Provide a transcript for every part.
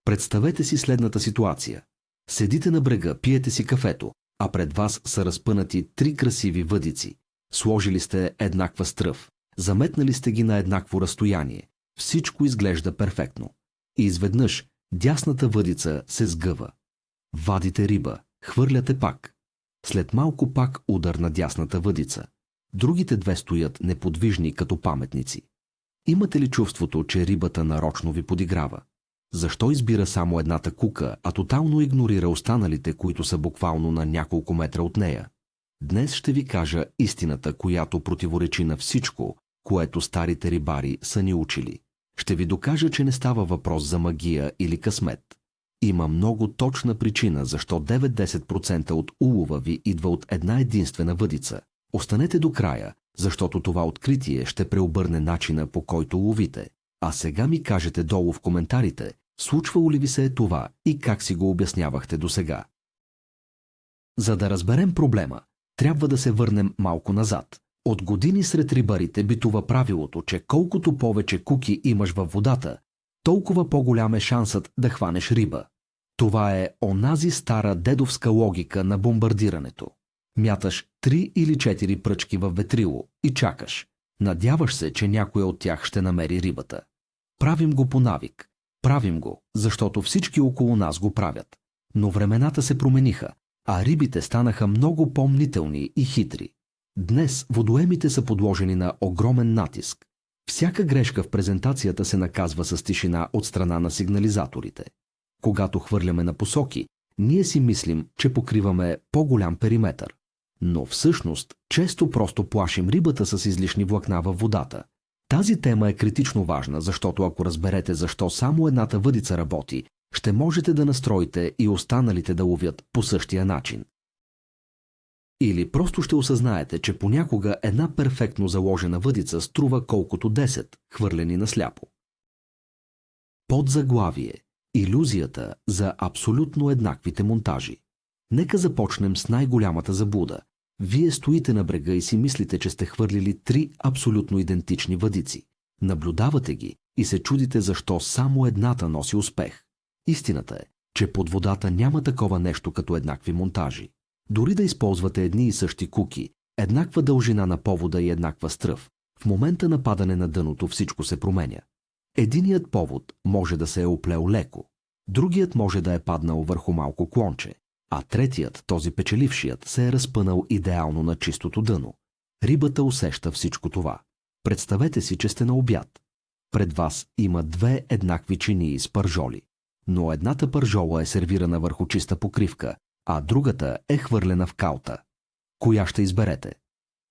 Представете си следната ситуация. Седите на брега, пиете си кафето, а пред вас са разпънати 3 красиви въдици. Сложили сте еднаква стръв, заметнали сте ги на еднакво разстояние. Всичко изглежда перфектно. И изведнъж дясната въдица се сгъва. Вадите риба, хвърляте пак. След малко пак удар на дясната въдица. Другите 2 стоят неподвижни като паметници. Имате ли чувството, че рибата нарочно ви подиграва? Защо избира само едната кука, а тотално игнорира останалите, които са буквално на няколко метра от нея? Днес ще ви кажа истината, която противоречи на всичко, което старите рибари са ни учили. Ще ви докажа, че не става въпрос за магия или късмет. Има много точна причина, защо 9-10% от улова ви идва от една единствена въдица. Останете до края, защото това откритие ще преобърне начина, по който ловите. А сега ми кажете долу в коментарите, случвало ли ви се е това и как си го обяснявахте досега. За да разберем проблема, трябва да се върнем малко назад. От години сред рибарите битува правилото, че колкото повече куки имаш във водата, толкова по-голям е шансът да хванеш риба. Това е онази стара дедовска логика на бомбардирането. Мяташ 3 или 4 пръчки във ветрило и чакаш. Надяваш се, че някой от тях ще намери рибата. Правим го по навик. Правим го, защото всички около нас го правят. Но времената се промениха, а рибите станаха много по-мнителни и хитри. Днес водоемите са подложени на огромен натиск. Всяка грешка в презентацията се наказва с тишина от страна на сигнализаторите. Когато хвърляме на посоки, ние си мислим, че покриваме по-голям периметър. Но всъщност, често просто плашим рибата с излишни влакна във водата. Тази тема е критично важна, защото ако разберете защо само едната въдица работи, ще можете да настроите и останалите да ловят по същия начин. Или просто ще осъзнаете, че понякога една перфектно заложена въдица струва колкото 10, хвърлени на сляпо. Подзаглавие. Илюзията за абсолютно еднаквите монтажи. Нека започнем с най-голямата заблуда. Вие стоите на брега и си мислите, че сте хвърлили 3 абсолютно идентични въдици. Наблюдавате ги и се чудите защо само едната носи успех. Истината е, че под водата няма такова нещо като еднакви монтажи. Дори да използвате едни и същи куки, еднаква дължина на повода и еднаква стръв, в момента на падане на дъното всичко се променя. Единият повод може да се е оплел леко, другият може да е паднал върху малко клонче, а третият, този печелившият, се е разпънал идеално на чистото дъно. Рибата усеща всичко това. Представете си, че сте на обяд. Пред вас има 2 еднакви чинии с пържоли, но едната пържола е сервирана върху чиста покривка, а другата е хвърлена в калта. Коя ще изберете?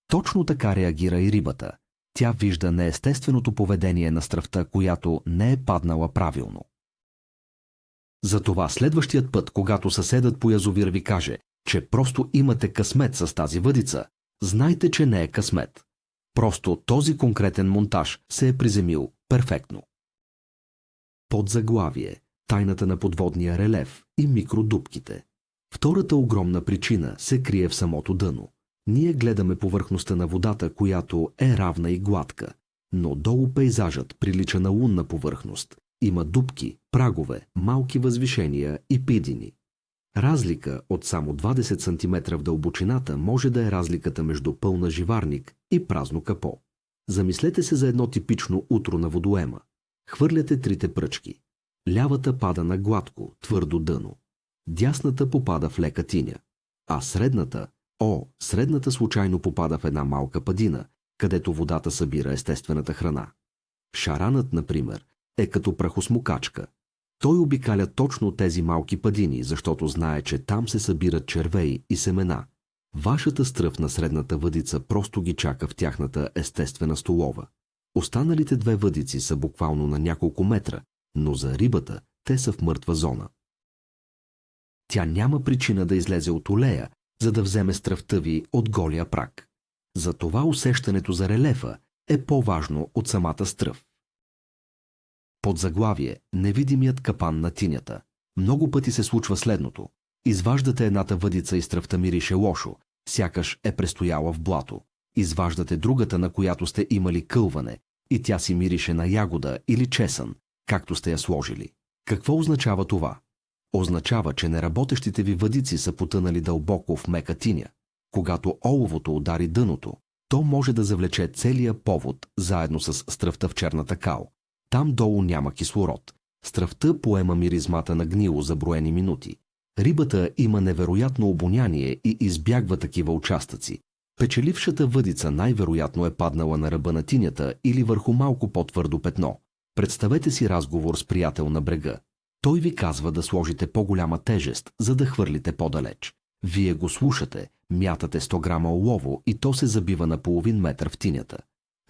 Точно така реагира и рибата. Тя вижда неестественото поведение на стръвта, която не е паднала правилно. Затова следващият път, когато съседът по язовир ви каже, че просто имате късмет с тази въдица, знайте, че не е късмет. Просто този конкретен монтаж се е приземил перфектно. Подзаглавие. Тайната на подводния релеф и микродупките. Втората огромна причина се крие в самото дъно. Ние гледаме повърхността на водата, която е равна и гладка, но долу пейзажът прилича на лунна повърхност. Има дупки, прагове, малки възвишения и пидини. Разлика от само 20 см в дълбочината може да е разликата между пълна живарник и празно капо. Замислете се за едно типично утро на водоема. Хвърляте 3 пръчки. Лявата пада на гладко, твърдо дъно. Дясната попада в лека тиня, а средната случайно попада в една малка падина, където водата събира естествената храна. Шаранът, например, е като прахосмукачка. Той обикаля точно тези малки падини, защото знае, че там се събират червеи и семена. Вашата стръв на средната въдица просто ги чака в тяхната естествена столова. Останалите 2 въдици са буквално на няколко метра, но за рибата те са в мъртва зона. Тя няма причина да излезе от олея, за да вземе стръвта ви от голия прак. Затова усещането за релефа е по-важно от самата стръв. Подзаглавие – невидимият капан на тинята. Много пъти се случва следното. Изваждате едната въдица и стръвта мирише лошо, сякаш е престояла в блато. Изваждате другата, на която сте имали кълване, и тя си мирише на ягода или чесън, както сте я сложили. Какво означава това? Означава, че неработещите ви въдици са потънали дълбоко в мека тиня. Когато оловото удари дъното, то може да завлече целия повод заедно с стръвта в черната кал. Там долу няма кислород. Стръвта поема миризмата на гнило за броени минути. Рибата има невероятно обоняние и избягва такива участъци. Печелившата въдица най-вероятно е паднала на ръба на тинята или върху малко по-твърдо петно. Представете си разговор с приятел на брега. Той ви казва да сложите по-голяма тежест, за да хвърлите по-далеч. Вие го слушате, мятате 100 грама олово и то се забива на половин метър в тинята.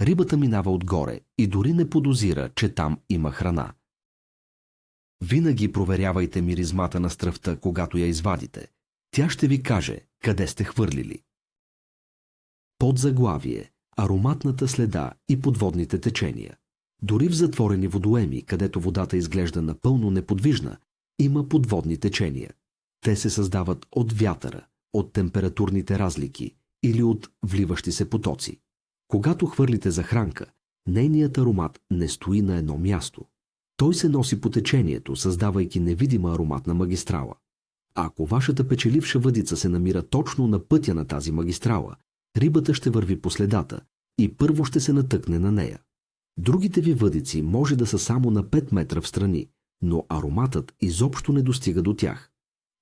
Рибата минава отгоре и дори не подозира, че там има храна. Винаги проверявайте миризмата на стръвта, когато я извадите. Тя ще ви каже къде сте хвърлили. Подзаглавие – ароматната следа и подводните течения. Дори в затворени водоеми, където водата изглежда напълно неподвижна, има подводни течения. Те се създават от вятъра, от температурните разлики или от вливащи се потоци. Когато хвърлите захранка, нейният аромат не стои на едно място. Той се носи по течението, създавайки невидима ароматна магистрала. А ако вашата печеливша въдица се намира точно на пътя на тази магистрала, рибата ще върви по следата и първо ще се натъкне на нея. Другите ви въдици може да са само на 5 метра встрани, но ароматът изобщо не достига до тях.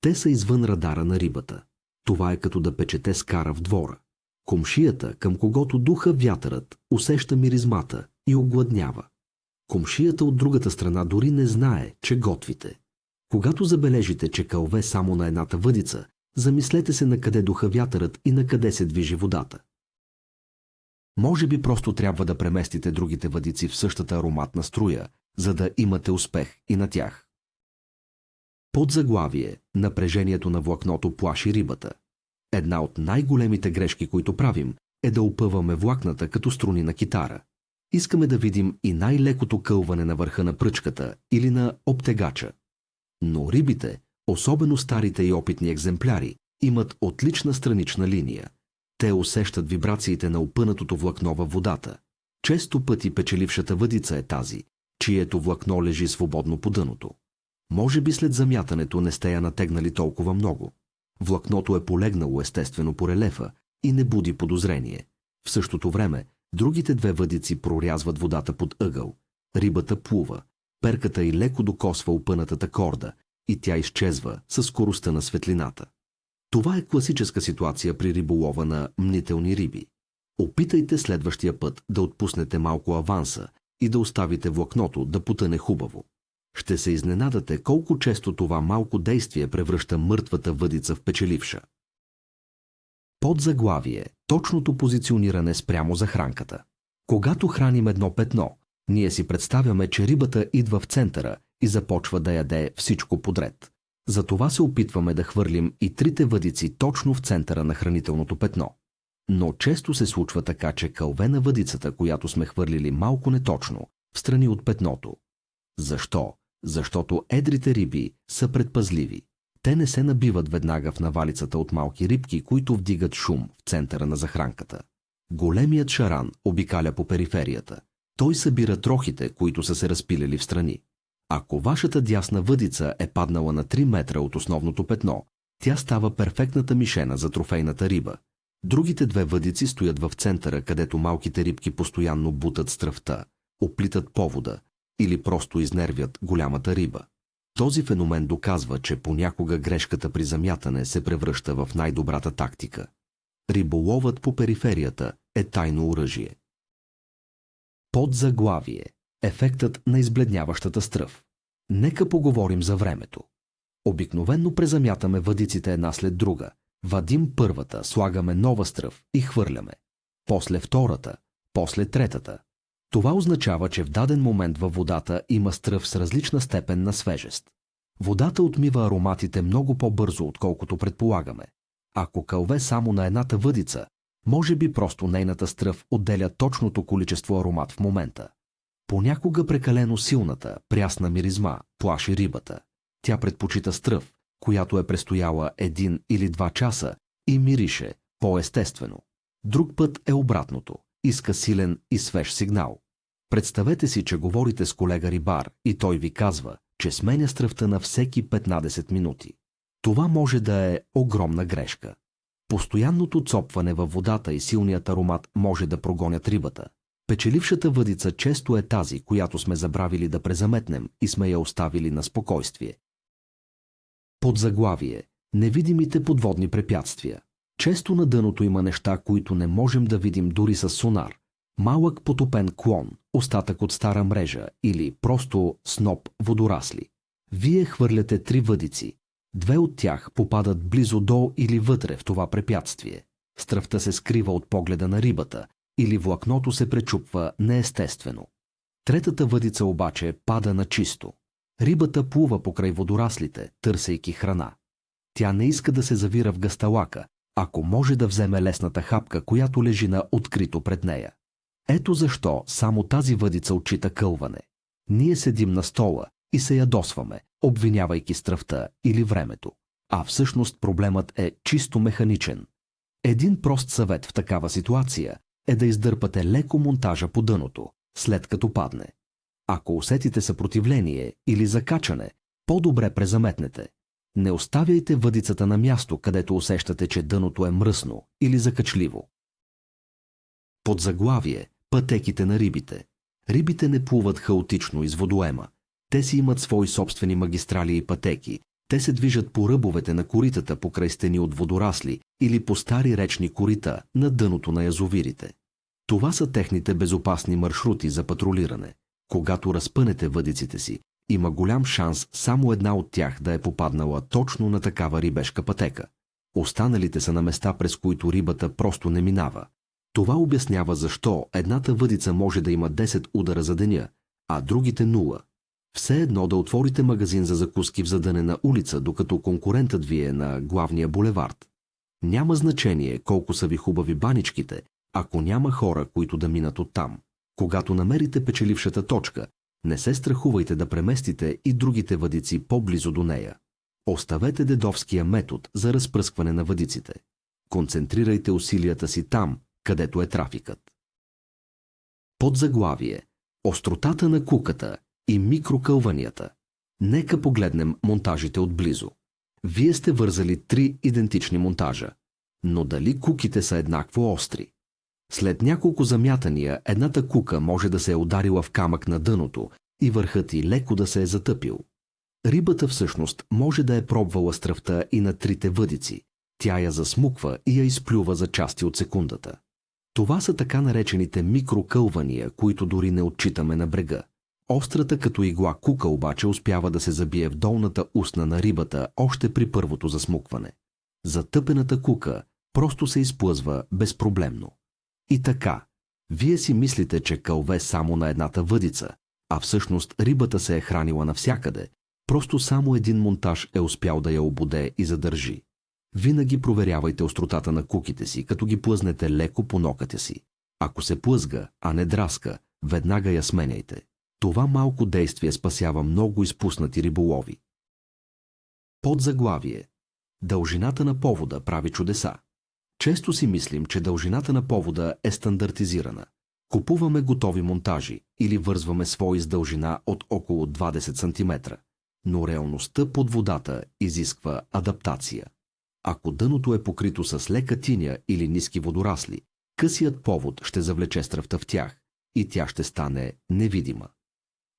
Те са извън радара на рибата. Това е като да печете скара в двора. Комшията, към когото духа вятърът, усеща миризмата и огладнява. Комшията от другата страна дори не знае, че готвите. Когато забележите, че кълве само на едната въдица, замислете се на къде духа вятърът и на къде се движи водата. Може би просто трябва да преместите другите въдици в същата ароматна струя, за да имате успех и на тях. Подзаглавие – напрежението на влакното плаши рибата. Една от най-големите грешки, които правим, е да опъваме влакната като струни на китара. Искаме да видим и най-лекото кълване на върха на пръчката или на обтегача. Но рибите, особено старите и опитни екземпляри, имат отлична странична линия. Те усещат вибрациите на опънатото влакно във водата. Често пъти печелившата въдица е тази, чието влакно лежи свободно по дъното. Може би след замятането не сте я натегнали толкова много. Влакното е полегнало естествено по релефа и не буди подозрение. В същото време, другите две въдици прорязват водата под ъгъл. Рибата плува, перката й леко докосва опънатата корда и тя изчезва със скоростта на светлината. Това е класическа ситуация при риболова на мнителни риби. Опитайте следващия път да отпуснете малко аванса и да оставите влакното да потъне хубаво. Ще се изненадате колко често това малко действие превръща мъртвата въдица в печеливша. Подзаглавие – точното позициониране спрямо захранката. Когато храним едно петно, ние си представяме, че рибата идва в центъра и започва да яде всичко подред. Затова се опитваме да хвърлим и трите въдици точно в центъра на хранителното петно. Но често се случва така, че кълве на въдицата, която сме хвърлили малко неточно, встрани от петното. Защо? Защото едрите риби са предпазливи. Те не се набиват веднага в навалицата от малки рибки, които вдигат шум в центъра на захранката. Големият шаран обикаля по периферията. Той събира трохите, които са се разпилели в страни. Ако вашата дясна въдица е паднала на 3 метра от основното петно, тя става перфектната мишена за трофейната риба. Другите две въдици стоят в центъра, където малките рибки постоянно бутат стръвта, оплитат повода или просто изнервят голямата риба. Този феномен доказва, че понякога грешката при замятане се превръща в най-добрата тактика. Риболовът по периферията е тайно оръжие. Подзаглавие – ефектът на избледняващата стръв. Нека поговорим за времето. Обикновенно презамятаме въдиците една след друга. Вадим първата, слагаме нова стръв и хвърляме. После втората, после третата. Това означава, че в даден момент във водата има стръв с различна степен на свежест. Водата отмива ароматите много по-бързо, отколкото предполагаме. Ако кълве само на едната въдица, може би просто нейната стръв отделя точното количество аромат в момента. Понякога прекалено силната, прясна миризма плаши рибата. Тя предпочита стръв, която е престояла 1 или 2 часа и мирише по-естествено. Друг път е обратното. Иска силен и свеж сигнал. Представете си, че говорите с колега рибар и той ви казва, че сменя стръвта на всеки 15 минути. Това може да е огромна грешка. Постоянното цопване във водата и силният аромат може да прогонят рибата. Печелившата въдица често е тази, която сме забравили да презаметнем и сме я оставили на спокойствие. Подзаглавие: невидимите подводни препятствия. Често на дъното има неща, които не можем да видим дори с сонар. Малък потопен клон, остатък от стара мрежа или просто сноп водорасли. Вие хвърляте 3 въдици. 2 от тях попадат близо до или вътре в това препятствие. Стръвта се скрива от погледа на рибата или влакното се пречупва неестествено. Третата въдица обаче пада на чисто. Рибата плува покрай водораслите, търсейки храна. Тя не иска да се завира в гъсталака, ако може да вземе лесната хапка, която лежи на открито пред нея. Ето защо само тази въдица отчита кълване. Ние седим на стола и се ядосваме, обвинявайки стръвта или времето. А всъщност проблемът е чисто механичен. Един прост съвет в такава ситуация е да издърпате леко монтажа по дъното, след като падне. Ако усетите съпротивление или закачане, по-добре презаметнете. Не оставяйте въдицата на място, където усещате, че дъното е мръсно или закачливо. Подзаглавие: пътеките на рибите. Рибите не плуват хаотично из водоема. Те си имат свои собствени магистрали и пътеки. Те се движат по ръбовете на коритата покрай стени от водорасли или по стари речни корита на дъното на язовирите. Това са техните безопасни маршрути за патрулиране. Когато разпънете въдиците си, има голям шанс само една от тях да е попаднала точно на такава рибешка пътека. Останалите са на места, през които рибата просто не минава. Това обяснява защо едната въдица може да има 10 удара за деня, а другите 0. Все едно да отворите магазин за закуски в задънена улица, докато конкурентът ви е на главния булевард. Няма значение колко са ви хубави баничките, ако няма хора, които да минат оттам. Когато намерите печелившата точка, не се страхувайте да преместите и другите въдици по-близо до нея. Оставете дедовския метод за разпръскване на въдиците. Концентрирайте усилията си там, където е трафикът. Подзаглавие: остротата на куката и микрокълванията. Нека погледнем монтажите отблизо. Вие сте вързали 3 идентични монтажа, но дали куките са еднакво остри? След няколко замятания едната кука може да се е ударила в камък на дъното и върхът й леко да се е затъпил. Рибата всъщност може да е пробвала стръвта и на 3 въдици. Тя я засмуква и я изплюва за части от секундата. Това са така наречените микрокълвания, които дори не отчитаме на брега. Острата като игла кука обаче успява да се забие в долната устна на рибата още при първото засмукване. Затъпената кука просто се изплъзва безпроблемно. И така, вие си мислите, че кълве само на едната въдица, а всъщност рибата се е хранила навсякъде, просто само един монтаж е успял да я обуде и задържи. Винаги проверявайте остротата на куките си, като ги плъзнете леко по нокътя си. Ако се плъзга, а не драска, веднага я сменяйте. Това малко действие спасява много изпуснати риболови. Подзаглавие: дължината на повода прави чудеса. Често си мислим, че дължината на повода е стандартизирана. Купуваме готови монтажи или вързваме свои с дължина от около 20 см. Но реалността под водата изисква адаптация. Ако дъното е покрито с лека тиня или ниски водорасли, късият повод ще завлече стръвта в тях и тя ще стане невидима.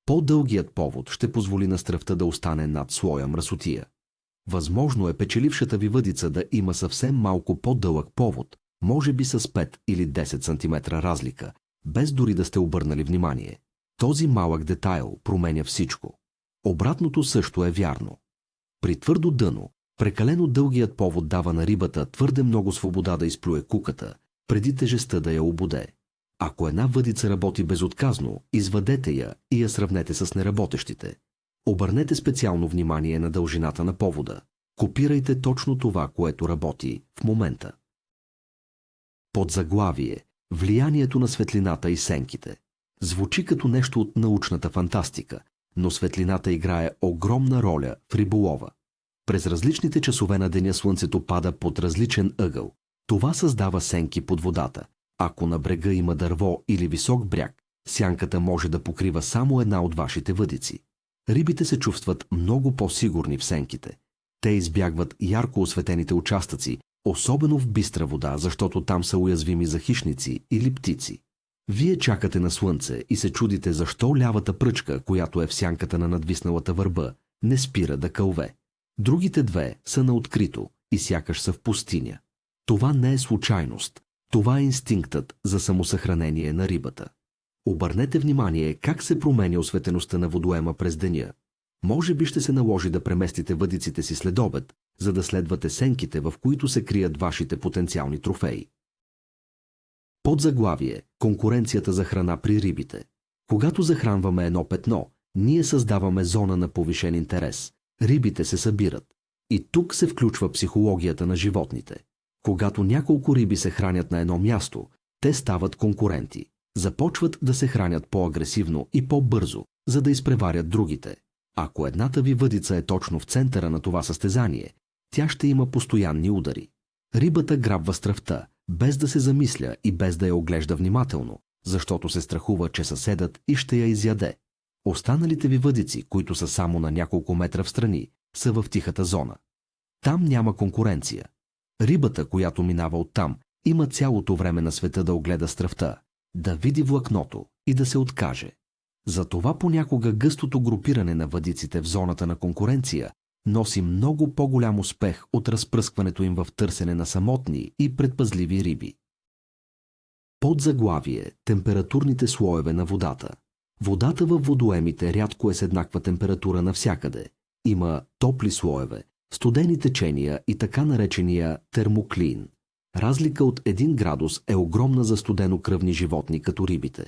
По-дългият повод ще позволи на стръвта да остане над слоя мръсотия. Възможно е печелившата ви въдица да има съвсем малко по-дълъг повод, може би с 5 или 10 см разлика, без дори да сте обърнали внимание. Този малък детайл променя всичко. Обратното също е вярно. При твърдо дъно, прекалено дългият повод дава на рибата твърде много свобода да изплюе куката, преди тежестта да я обуде. Ако една въдица работи безотказно, извадете я и я сравнете с неработещите. Обърнете специално внимание на дължината на повода. Копирайте точно това, което работи в момента. Подзаглавие: влиянието на светлината и сенките. Звучи като нещо от научната фантастика, но светлината играе огромна роля в риболова. През различните часове на деня слънцето пада под различен ъгъл. Това създава сенки под водата. Ако на брега има дърво или висок бряг, сянката може да покрива само една от вашите въдици. Рибите се чувстват много по-сигурни в сенките. Те избягват ярко осветените участъци, особено в бистра вода, защото там са уязвими за хищници или птици. Вие чакате на слънце и се чудите защо лявата пръчка, която е в сянката на надвисналата върба, не спира да кълве. Другите две са на открито и сякаш са в пустиня. Това не е случайност. Това е инстинктът за самосъхранение на рибата. Обърнете внимание как се променя осветеността на водоема през деня. Може би ще се наложи да преместите въдиците си след обед, за да следвате сенките, в които се крият вашите потенциални трофеи. Подзаглавие – конкуренцията за храна при рибите. Когато захранваме едно петно, ние създаваме зона на повишен интерес. Рибите се събират. И тук се включва психологията на животните. Когато няколко риби се хранят на едно място, те стават конкуренти. Започват да се хранят по-агресивно и по-бързо, за да изпреварят другите. Ако едната ви въдица е точно в центъра на това състезание, тя ще има постоянни удари. Рибата грабва стръвта, без да се замисля и без да я оглежда внимателно, защото се страхува, че съседът и ще я изяде. Останалите ви въдици, които са само на няколко метра встрани, са в тихата зона. Там няма конкуренция. Рибата, която минава оттам, има цялото време на света да огледа стръвта, да види влакното и да се откаже. Затова понякога гъстото групиране на въдиците в зоната на конкуренция носи много по-голям успех от разпръскването им в търсене на самотни и предпазливи риби. Подзаглавие – температурните слоеве на водата. Водата във водоемите рядко е с еднаква температура навсякъде. Има топли слоеве, студени течения и така наречения термоклин. Разлика от 1 градус е огромна за студенокръвни животни като рибите.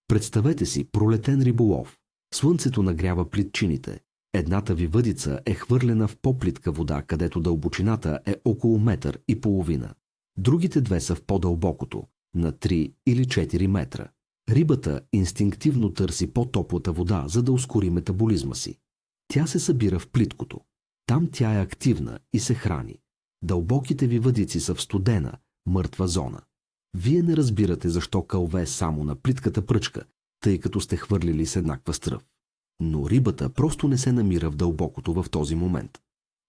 Представете си пролетен риболов. Слънцето нагрява плитчините. Едната ви въдица е хвърлена в по-плитка вода, където дълбочината е около 1,5 метра. Другите две са в по-дълбокото, на 3 или 4 метра. Рибата инстинктивно търси по-топлата вода, за да ускори метаболизма си. Тя се събира в плиткото. Там тя е активна и се храни. Дълбоките ви въдици са в студена, мъртва зона. Вие не разбирате защо кълве само на плитката пръчка, тъй като сте хвърлили с еднаква стръв. Но рибата просто не се намира в дълбокото в този момент.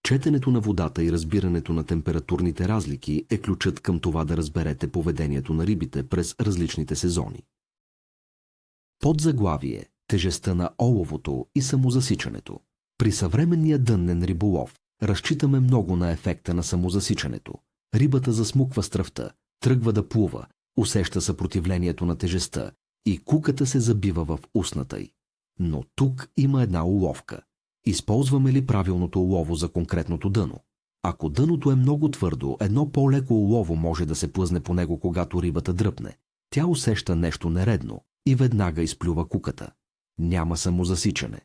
Четенето на водата и разбирането на температурните разлики е ключът към това да разберете поведението на рибите през различните сезони. Подзаглавие – тежестта на оловото и самозасичането. При съвременния дъннен риболов разчитаме много на ефекта на самозасичането. Рибата засмуква стръвта, тръгва да плува, усеща съпротивлението на тежестта и куката се забива в устната й. Но тук има една уловка. Използваме ли правилното улово за конкретното дъно? Ако дъното е много твърдо, едно по-леко улово може да се плъзне по него, когато рибата дръпне. Тя усеща нещо нередно и веднага изплюва куката. Няма самозасичане.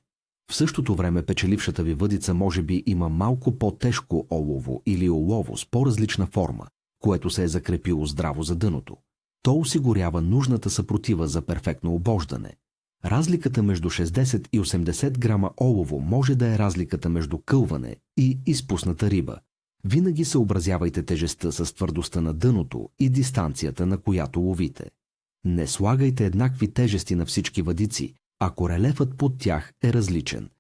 В същото време печелившата ви въдица може би има малко по-тежко олово или олово с по-различна форма, което се е закрепило здраво за дъното. То осигурява нужната съпротива за перфектно обождане. Разликата между 60 и 80 грама олово може да е разликата между кълване и изпусната риба. Винаги съобразявайте тежестта с твърдостта на дъното и дистанцията, на която ловите. Не слагайте еднакви тежести на всички въдици, ако релефът под тях е различен.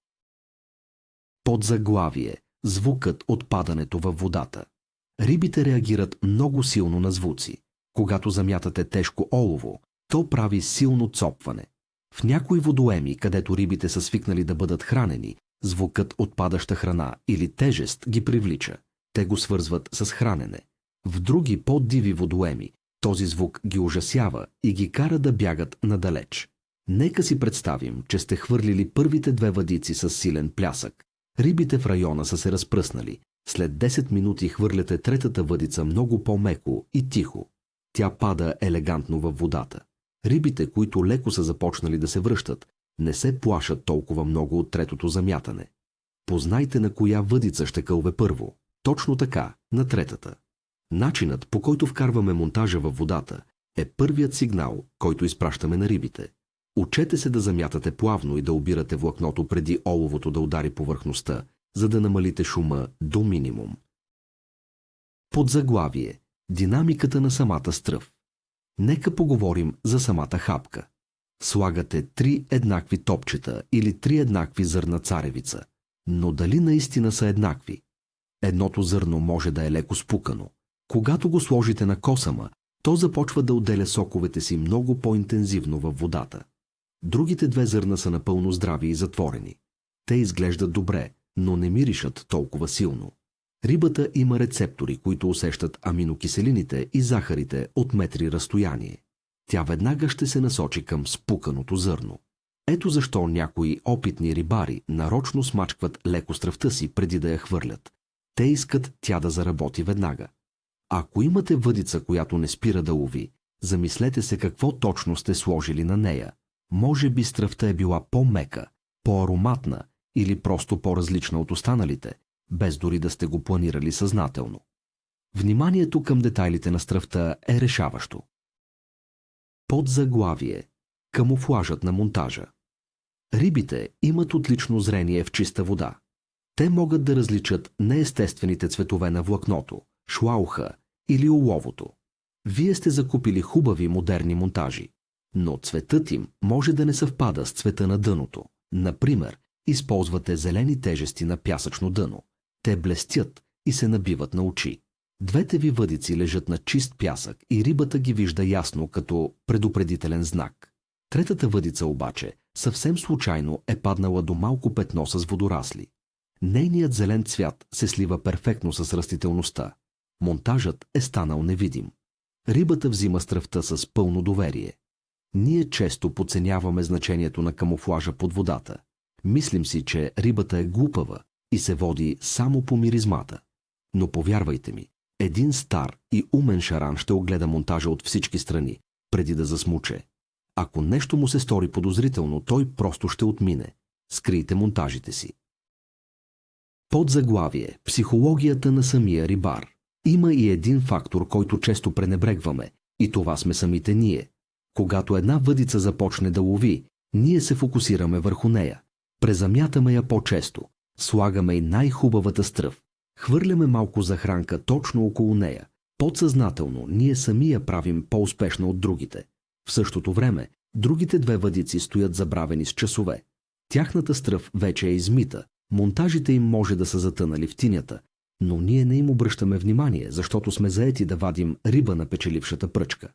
Подзаглавие – звукът от падането във водата. Рибите реагират много силно на звуци. Когато замятате тежко олово, то прави силно цопване. В някои водоеми, където рибите са свикнали да бъдат хранени, звукът от падаща храна или тежест ги привлича. Те го свързват с хранене. В други по-диви водоеми този звук ги ужасява и ги кара да бягат надалеч. Нека си представим, че сте хвърлили първите 2 въдици с силен плясък. Рибите в района са се разпръснали. След 10 минути хвърляте третата въдица много по-меко и тихо. Тя пада елегантно във водата. Рибите, които леко са започнали да се връщат, не се плашат толкова много от третото замятане. Познайте на коя въдица ще кълве първо. Точно така, на третата. Начинът, по който вкарваме монтажа във водата, е първият сигнал, който изпращаме на рибите. Учете се да замятате плавно и да обирате влакното преди оловото да удари повърхността, за да намалите шума до минимум. Подзаглавие – динамиката на самата стръв. Нека поговорим за самата хапка. Слагате 3 еднакви топчета или 3 еднакви зърна царевица. Но дали наистина са еднакви? Едното зърно може да е леко спукано. Когато го сложите на косама, то започва да отделя соковете си много по-интензивно във водата. Другите 2 зърна са напълно здрави и затворени. Те изглеждат добре, но не миришат толкова силно. Рибата има рецептори, които усещат аминокиселините и захарите от метри разстояние. Тя веднага ще се насочи към спуканото зърно. Ето защо някои опитни рибари нарочно смачкват леко стръвта си преди да я хвърлят. Те искат тя да заработи веднага. Ако имате въдица, която не спира да лови, замислете се какво точно сте сложили на нея. Може би стръвта е била по-мека, по-ароматна или просто по-различна от останалите, без дори да сте го планирали съзнателно. Вниманието към детайлите на стръвта е решаващо. Подзаглавие. Камуфлажът на монтажа. Рибите имат отлично зрение в чиста вода. Те могат да различат неестествените цветове на влакното, шлауха или оловото. Вие сте закупили хубави модерни монтажи, но цветът им може да не съвпада с цвета на дъното. Например, използвате зелени тежести на пясъчно дъно. Те блестят и се набиват на очи. Двете ви въдици лежат на чист пясък и рибата ги вижда ясно като предупредителен знак. Третата въдица обаче съвсем случайно е паднала до малко петно с водорасли. Нейният зелен цвят се слива перфектно с растителността. Монтажът е станал невидим. Рибата взима стръвта с пълно доверие. Ние често подценяваме значението на камуфлажа под водата. Мислим си, че рибата е глупава и се води само по миризмата. Но повярвайте ми, един стар и умен шаран ще огледа монтажа от всички страни, преди да засмуче. Ако нещо му се стори подозрително, той просто ще отмине. Скрийте монтажите си. Подзаглавие. Психологията на самия рибар. Има и един фактор, който често пренебрегваме, и това сме самите ние. Когато една въдица започне да лови, ние се фокусираме върху нея. Презамятаме я по-често. Слагаме и най-хубавата стръв. Хвърляме малко захранка точно около нея. Подсъзнателно ние сами я правим по-успешна от другите. В същото време, другите 2 въдици стоят забравени с часове. Тяхната стръв вече е измита, монтажите им може да са затънали в тинята, но ние не им обръщаме внимание, защото сме заети да вадим риба на печелившата пръчка.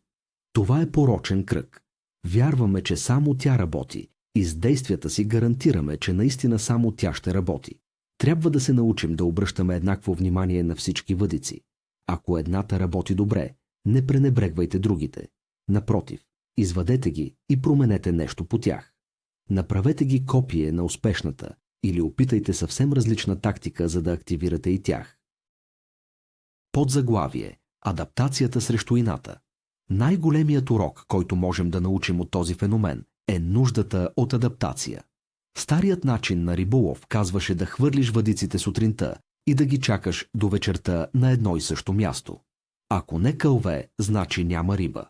Това е порочен кръг. Вярваме, че само тя работи и с действията си гарантираме, че наистина само тя ще работи. Трябва да се научим да обръщаме еднакво внимание на всички въдици. Ако едната работи добре, не пренебрегвайте другите. Напротив, извадете ги и променете нещо по тях. Направете ги копие на успешната или опитайте съвсем различна тактика, за да активирате и тях. Подзаглавие. Адаптацията срещу ината. Най-големият урок, който можем да научим от този феномен, е нуждата от адаптация. Старият начин на риболов казваше да хвърлиш въдиците сутринта и да ги чакаш до вечерта на едно и също място. Ако не кълве, значи няма риба.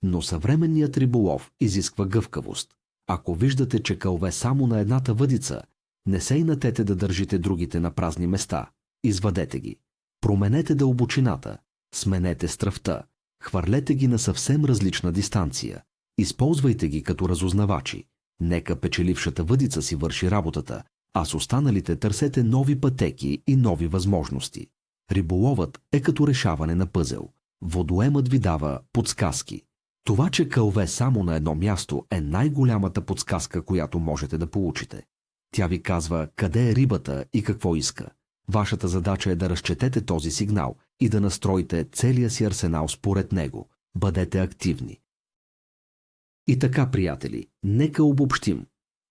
Но съвременният риболов изисква гъвкавост. Ако виждате, че кълве само на едната въдица, не се инатете да държите другите на празни места. Извадете ги. Променете дълбочината. Сменете стръвта. Хвърлете ги на съвсем различна дистанция. Използвайте ги като разузнавачи. Нека печелившата въдица си върши работата, а с останалите търсете нови пътеки и нови възможности. Риболовът е като решаване на пъзел. Водоемът ви дава подсказки. Това, че кълве само на едно място, е най-голямата подсказка, която можете да получите. Тя ви казва къде е рибата и какво иска. Вашата задача е да разчетете този сигнал и да настроите целия си арсенал според него. Бъдете активни. И така, приятели, нека обобщим.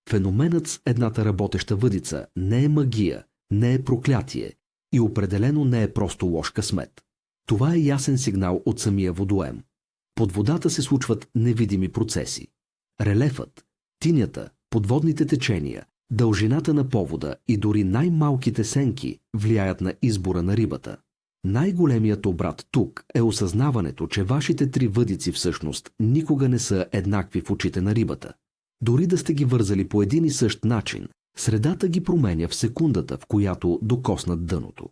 Феноменът с едната работеща въдица не е магия, не е проклятие и определено не е просто лош късмет. Това е ясен сигнал от самия водоем. Под водата се случват невидими процеси. Релефът, тинята, подводните течения, дължината на повода и дори най-малките сенки влияят на избора на рибата. Най-големият обрат тук е осъзнаването, че вашите 3 въдици всъщност никога не са еднакви в очите на рибата. Дори да сте ги вързали по един и същ начин, средата ги променя в секундата, в която докоснат дъното.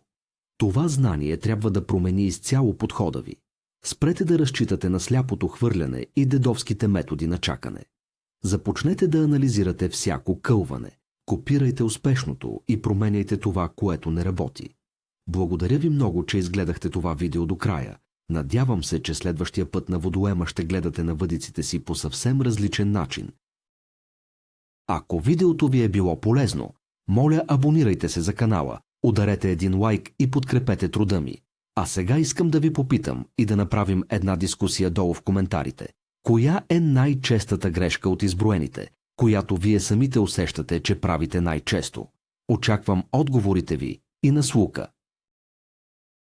Това знание трябва да промени изцяло подхода ви. Спрете да разчитате на сляпото хвърляне и дедовските методи на чакане. Започнете да анализирате всяко кълване. Копирайте успешното и променяйте това, което не работи. Благодаря ви много, че изгледахте това видео до края. Надявам се, че следващия път на водоема ще гледате на въдиците си по съвсем различен начин. Ако видеото ви е било полезно, моля, абонирайте се за канала, ударете един лайк и подкрепете труда ми. А сега искам да ви попитам и да направим една дискусия долу в коментарите. Коя е най-честата грешка от изброените, която вие самите усещате, че правите най-често? Очаквам отговорите ви и на слука.